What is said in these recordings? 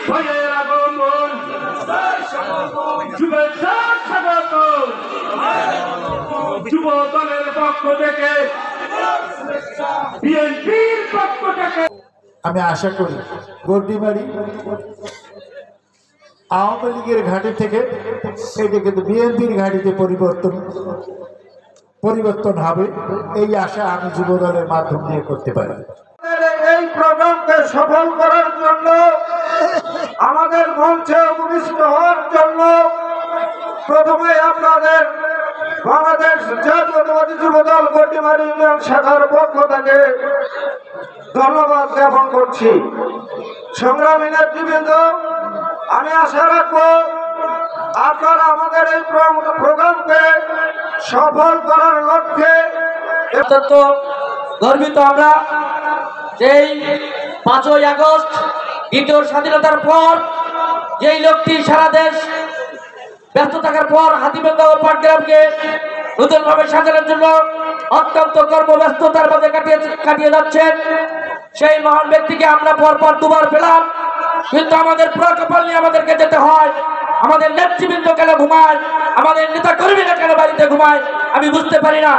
ভাইয়ের আগমন শুভেচ্ছা স্বাগত যুব দলের পক্ষ থেকে বিএনপির পক্ষ থেকে আমি আশা করি গর্ডিমারি আওয়ামী লীগের ঘাঁটি থেকে এটা কিন্তু বিএনপির ঘাঁটিতে পরিবর্তন হবে এই আশা আমি যুব দলের মাধ্যম দিয়ে করতে পারি। এই প্রোগ্রামকে সফল করার জন্য আমাদের মঞ্চে উপবিষ্ট হওয়ার জন্য প্রথমে আপনাদের বাংলাদেশ জাতীয়তাবাদী যুবদল গটিমারি ইউনিয়ন শাখার পক্ষ থেকে ধন্যবাদ জ্ঞাপন করছি। সংগ্রামী নেতৃবৃন্দ, আমি আশা রাখবো আপনারা আমাদের এই প্রোগ্রামকে সফল করার লক্ষ্যে অত্যন্ত গর্বিত আমরা যেই 5ই আগস্ট দ্বিতীয় স্বাধীনতার পর যেই লোকটি সারা দেশ ব্যস্ত থাকার পর হাতীবান্ধা ও পাটগ্রামকে নতুনভাবে সাজানোর জন্য অত্যন্ত কর্মব্যস্ততার মধ্যে কাটিয়ে যাচ্ছেন সেই মহান ব্যক্তিকে আমরা পরপর দুবার পেলাম, কিন্তু আমাদের পুরো কপাল নিয়ে আমাদেরকে যেতে হয়। আমাদের নেতৃবৃন্দ কেন ঘুমায়, আমাদের নেতা কর্মীরা কেন বাড়িতে ঘুমায় আমি বুঝতে পারি না।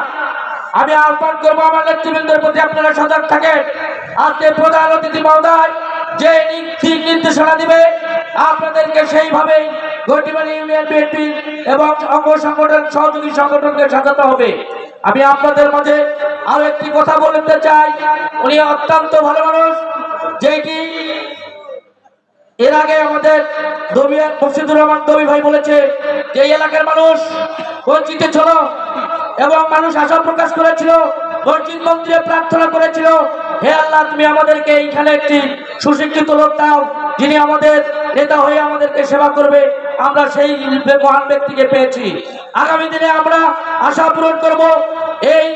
আমি আহ্বান করবো আমার নেতৃবৃন্দের প্রতি আপনারা সজাগ থাকেন। আজকে প্রধান অতিথি মহোদয় যে ঠিক নির্দেশনা দিবে আপনাদেরকে সেইভাবেই গটিমারি ইউনিয়ন বিএনপি এবং অঙ্গ সংগঠন সহযোগী সংগঠনকে সাজাতে হবে। আমি আপনাদের মাঝে আরো একটি কথা বলতে চাই, উনি অত্যন্ত ভালো মানুষ, যেটি এর আগে আমাদের মুর্শিদুর রহমান দবি ভাই বলেছে যে এই এলাকার মানুষ বঞ্চিত ছিল এবং মানুষ আশা প্রকাশ করেছিল, মসজিদ মন্দিরে প্রার্থনা করেছিল, হে আল্লাহ তুমি আমাদেরকে এইখানে একটি সুশিক্ষিত লোক দাও যিনি আমাদের নেতা হয়ে আমাদেরকে সেবা করবে। আমরা সেই মহান ব্যক্তিকে পেয়েছি। আগামী দিনে আমরা আশা পূরণ করব। এই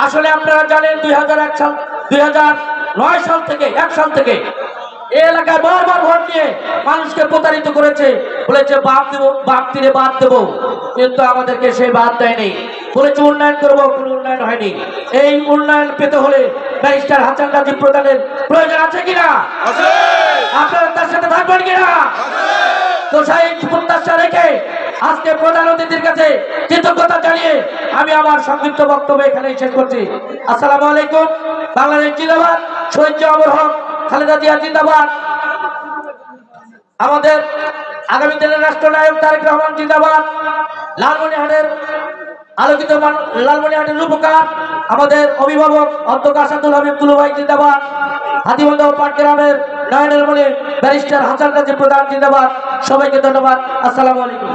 আসলে আপনারা জানেন 2009 সাল থেকে 1 সাল থেকে এই এলাকায় বারবার ভোট নিয়ে মানুষকে প্রতারিত করেছে, বলেছে বাদ দেবো, বাদ তীরে বাদ দেবো, কিন্তু আমাদেরকে সেই বাদ দেয়নি। বলেছে উন্নয়ন করবো, কোনো উন্নয়ন হয়নি। এই উন্নয়ন পেতে হলে ব্যারিস্টার হাসান রাজীব প্রধানের প্রয়োজন আছে কিনা? আপনারা তার সাথে থাকবেন কিনা? তো সেই প্রত্যাশা রেখে আজকে প্রধান অতিথির কাছে কৃতজ্ঞতা জানিয়ে আমি আমার সংক্ষিপ্ত বক্তব্য এখানে শেষ করছি। আসসালামু আলাইকুম। বাংলাদেশ জিন্দাবাদ, শহীদ অমর হক, খালেদা জিয়া জিন্দাবাদ, আমাদের আগামী দিনের রাষ্ট্রনায়ক তারেক রহমান জিন্দাবাদ, লালমনিরহাটের আলোকিত লালমনিরহাটের রূপকার আমাদের অভিভাবক অধ্যক্ষ আসাদুল হাবিব দুলু ভাই জিন্দাবাদ, হাতীবান্ধা ও পাটগ্রামের নয়নের মনে ব্যারিস্টার হাসান রাজীব প্রধান জিন্দাবাদ। সবাইকে ধন্যবাদ। আসসালামু আলাইকুম।